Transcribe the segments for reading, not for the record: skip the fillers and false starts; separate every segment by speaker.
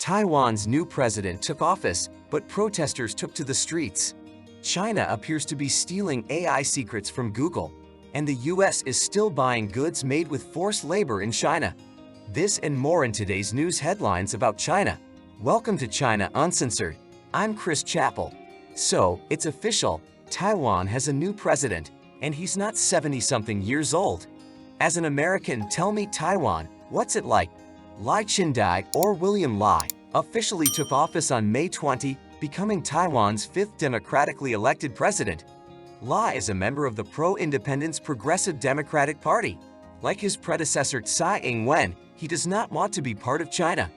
Speaker 1: Taiwan's new president took office, but protesters took to the streets. China appears to be stealing AI secrets from Google, and the US is still buying goods made with forced labor in China. This and more in today's news headlines about China. Welcome to China Uncensored. I'm Chris Chappell. So, it's official, Taiwan has a new president, and he's not 70-something years old. As an American, tell me Taiwan, what's it like? Lai Ching-te, or William Lai, officially took office on May 20, becoming Taiwan's fifth democratically elected president. Lai is a member of the pro-independence Progressive Democratic Party. Like his predecessor Tsai Ing-wen, he does not want to be part of China.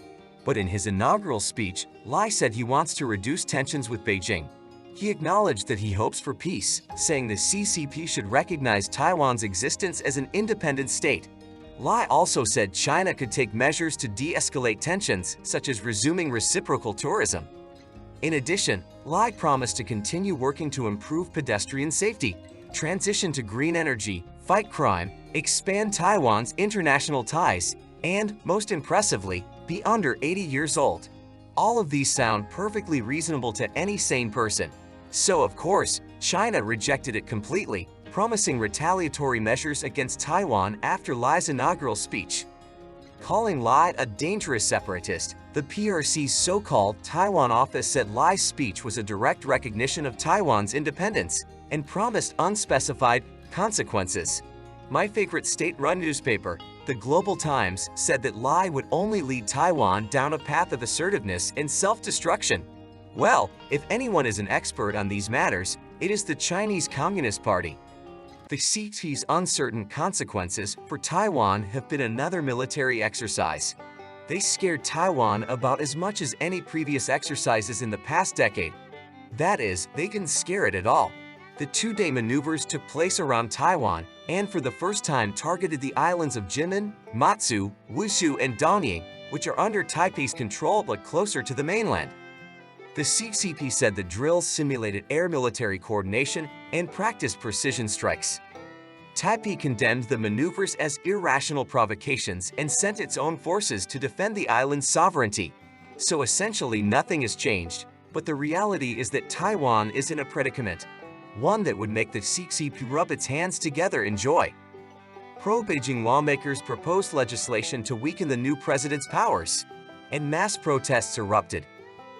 Speaker 1: But in his inaugural speech, Lai said he wants to reduce tensions with Beijing. He acknowledged that he hopes for peace, saying the CCP should recognize Taiwan's existence as an independent state. Lai also said China could take measures to de-escalate tensions, such as resuming reciprocal tourism. In addition, Lai promised to continue working to improve pedestrian safety, transition to green energy, fight crime, expand Taiwan's international ties, and, most impressively, be under 80 years old. All of these sound perfectly reasonable to any sane person. So, of course, China rejected it completely, promising retaliatory measures against Taiwan after Lai's inaugural speech. Calling Lai a dangerous separatist, the PRC's so-called Taiwan office said Lai's speech was a direct recognition of Taiwan's independence and promised unspecified consequences. My favorite state-run newspaper, the Global Times, said that Lai would only lead Taiwan down a path of assertiveness and self-destruction. Well, if anyone is an expert on these matters, it is the Chinese Communist Party. The CCP's uncertain consequences for Taiwan have been another military exercise. They scared Taiwan about as much as any previous exercises in the past decade. That is, they didn't scare it at all. The two-day maneuvers took place around Taiwan and for the first time targeted the islands of Jimen, Matsu, Wushu, and Donying, which are under Taipei's control but closer to the mainland. The CCP said the drills simulated air military coordination and practiced precision strikes. Taipei condemned the maneuvers as irrational provocations and sent its own forces to defend the island's sovereignty. So essentially nothing has changed, but the reality is that Taiwan is in a predicament, one that would make the CCP rub its hands together in joy. Pro-Beijing lawmakers proposed legislation to weaken the new president's powers, and mass protests erupted.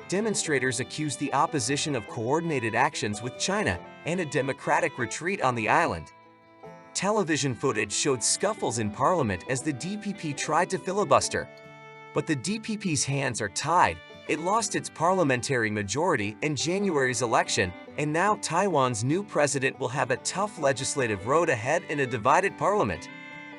Speaker 1: Demonstrators accused the opposition of coordinated actions with China and a democratic retreat on the island. Television footage showed scuffles in parliament as the DPP tried to filibuster. But the DPP's hands are tied. It lost its parliamentary majority in January's election, and now Taiwan's new president will have a tough legislative road ahead in a divided parliament.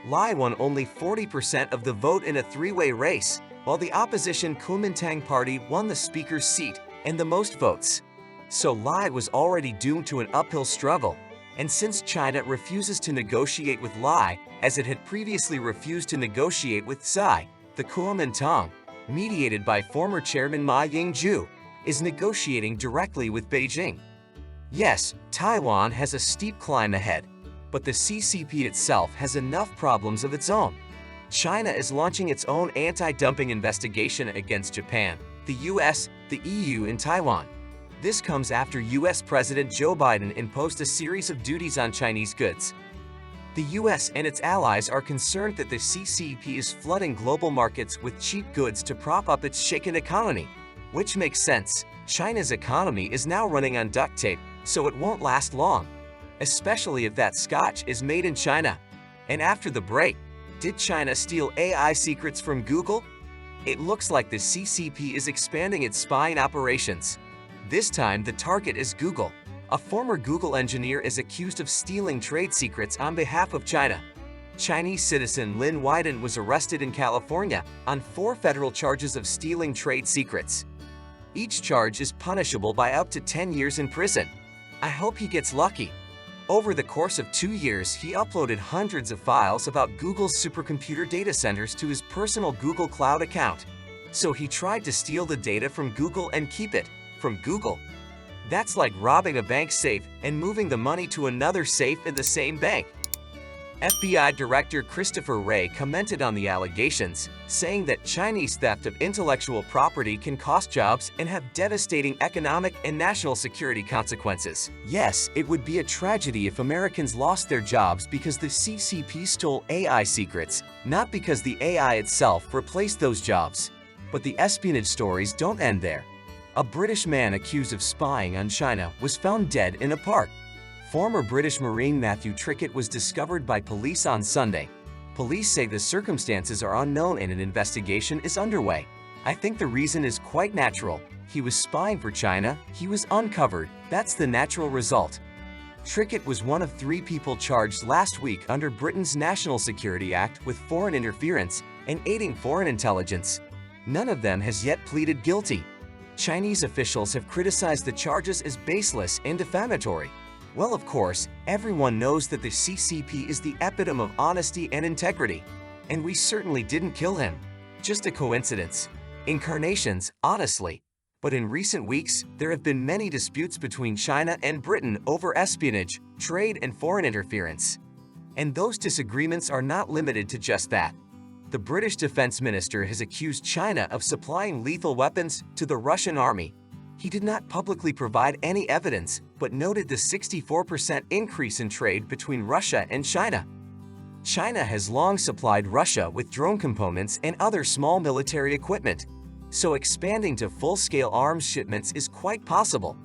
Speaker 1: Lai won only 40% of the vote in a three-way race, while the opposition Kuomintang Party won the speaker's seat and the most votes. So Lai was already doomed to an uphill struggle. And since China refuses to negotiate with Lai, as it had previously refused to negotiate with Tsai, the Kuomintang, mediated by former chairman Ma Ying-jeou, is negotiating directly with Beijing. Yes, Taiwan has a steep climb ahead, but the CCP itself has enough problems of its own. China is launching its own anti-dumping investigation against Japan, the US, the EU, and Taiwan. This comes after US President Joe Biden imposed a series of duties on Chinese goods. The US and its allies are concerned that the CCP is flooding global markets with cheap goods to prop up its shaken economy. Which makes sense. China's economy is now running on duct tape, so it won't last long. Especially if that scotch is made in China. And after the break, did China steal AI secrets from Google? It looks like the CCP is expanding its spying operations. This time, the target is Google. A former Google engineer is accused of stealing trade secrets on behalf of China. Chinese citizen Lin Weiden was arrested in California on 4 federal charges of stealing trade secrets. Each charge is punishable by up to 10 years in prison. I hope he gets lucky. Over the course of 2 years, he uploaded hundreds of files about Google's supercomputer data centers to his personal Google Cloud account. So he tried to steal the data from Google and keep it from Google. That's like robbing a bank safe and moving the money to another safe in the same bank. FBI Director Christopher Wray commented on the allegations, saying that Chinese theft of intellectual property can cost jobs and have devastating economic and national security consequences. Yes, it would be a tragedy if Americans lost their jobs because the CCP stole AI secrets, not because the AI itself replaced those jobs. But the espionage stories don't end there. A British man accused of spying on China was found dead in a park. Former British Marine Matthew Trickett was discovered by police on Sunday. Police say the circumstances are unknown and an investigation is underway. I think the reason is quite natural. He was spying for China, he was uncovered, that's the natural result. Trickett was one of 3 people charged last week under Britain's National Security Act with foreign interference and aiding foreign intelligence. None of them has yet pleaded guilty. Chinese officials have criticized the charges as baseless and defamatory. Well, of course, everyone knows that the CCP is the epitome of honesty and integrity. And we certainly didn't kill him. Just a coincidence. Incarnations, honestly. But in recent weeks, there have been many disputes between China and Britain over espionage, trade, and foreign interference. And those disagreements are not limited to just that. The British Defense Minister has accused China of supplying lethal weapons to the Russian army. He did not publicly provide any evidence, but noted the 64% increase in trade between Russia and China. China has long supplied Russia with drone components and other small military equipment, so expanding to full-scale arms shipments is quite possible.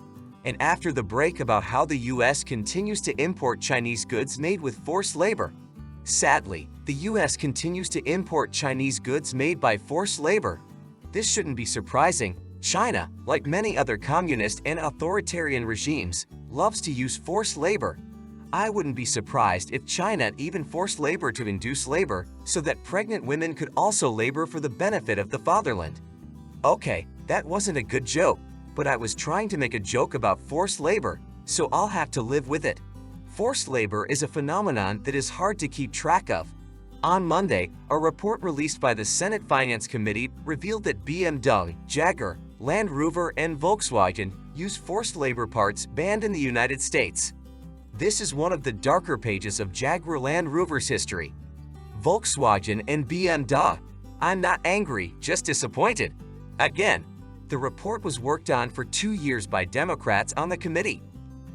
Speaker 1: And after the break about how the US continues to import Chinese goods made with forced labor. Sadly, the US continues to import Chinese goods made by forced labor. This shouldn't be surprising. China, like many other communist and authoritarian regimes, loves to use forced labor. I wouldn't be surprised if China even forced labor to induce labor so that pregnant women could also labor for the benefit of the fatherland. Okay, that wasn't a good joke, but I was trying to make a joke about forced labor, so I'll have to live with it. Forced labor is a phenomenon that is hard to keep track of. On Monday, a report released by the Senate Finance Committee revealed that BMW, Jaguar, Land Rover, and Volkswagen use forced labor parts banned in the United States. This is one of the darker pages of Jaguar Land Rover's history. Volkswagen and BMW. I'm not angry, just disappointed. Again, the report was worked on for 2 years by Democrats on the committee.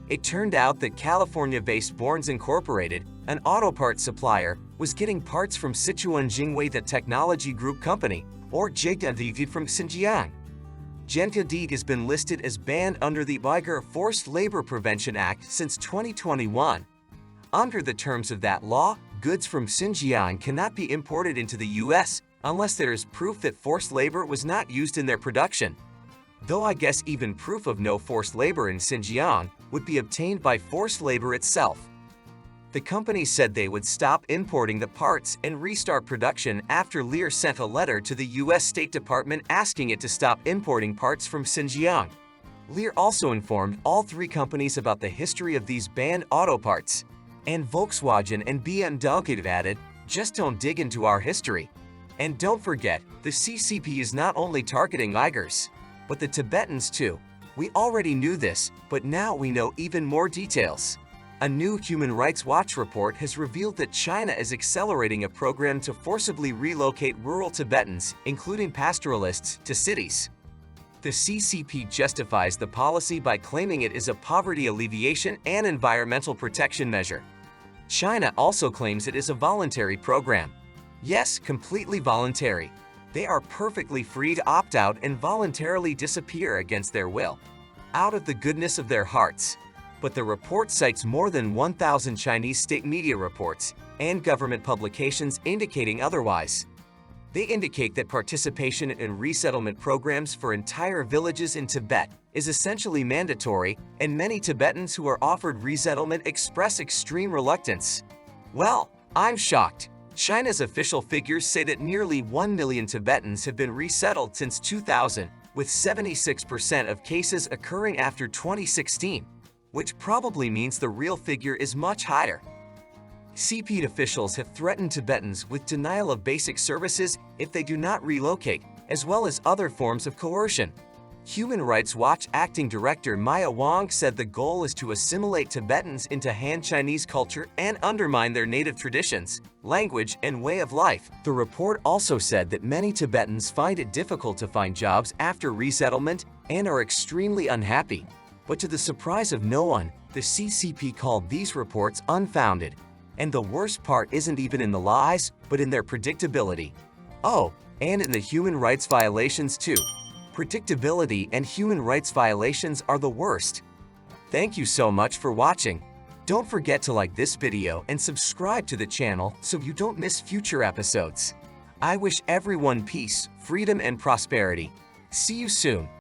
Speaker 1: It turned out that California-based Borns Incorporated, an auto parts supplier, was getting parts from Sichuan Jingwei the Technology Group Company, or JTD from Xinjiang. JTD has been listed as banned under the Uyghur Forced Labor Prevention Act since 2021. Under the terms of that law, goods from Xinjiang cannot be imported into the US unless there is proof that forced labor was not used in their production. Though I guess even proof of no forced labor in Xinjiang would be obtained by forced labor itself. The company said they would stop importing the parts and restart production after Lear sent a letter to the US State Department asking it to stop importing parts from Xinjiang. Lear also informed all 3 companies about the history of these banned auto parts. And Volkswagen and BMW added, just don't dig into our history. And don't forget, the CCP is not only targeting Uyghurs, but the Tibetans too. We already knew this, but now we know even more details. A new Human Rights Watch report has revealed that China is accelerating a program to forcibly relocate rural Tibetans, including pastoralists, to cities. The CCP justifies the policy by claiming it is a poverty alleviation and environmental protection measure. China also claims it is a voluntary program. Yes, completely voluntary. They are perfectly free to opt out and voluntarily disappear against their will, out of the goodness of their hearts. But the report cites more than 1,000 Chinese state media reports and government publications indicating otherwise. They indicate that participation in resettlement programs for entire villages in Tibet is essentially mandatory, and many Tibetans who are offered resettlement express extreme reluctance. Well, I'm shocked. China's official figures say that nearly 1 million Tibetans have been resettled since 2000, with 76% of cases occurring after 2016, which probably means the real figure is much higher. CP officials have threatened Tibetans with denial of basic services if they do not relocate, as well as other forms of coercion. Human Rights Watch acting director Maya Wang said the goal is to assimilate Tibetans into Han Chinese culture and undermine their native traditions, language, and way of life. The report also said that many Tibetans find it difficult to find jobs after resettlement and are extremely unhappy. But to the surprise of no one, the CCP called these reports unfounded. And the worst part isn't even in the lies, but in their predictability. Oh, and in the human rights violations too. Predictability and human rights violations are the worst. Thank you so much for watching. Don't forget to like this video and subscribe to the channel so you don't miss future episodes. I wish everyone peace, freedom, and prosperity. See you soon.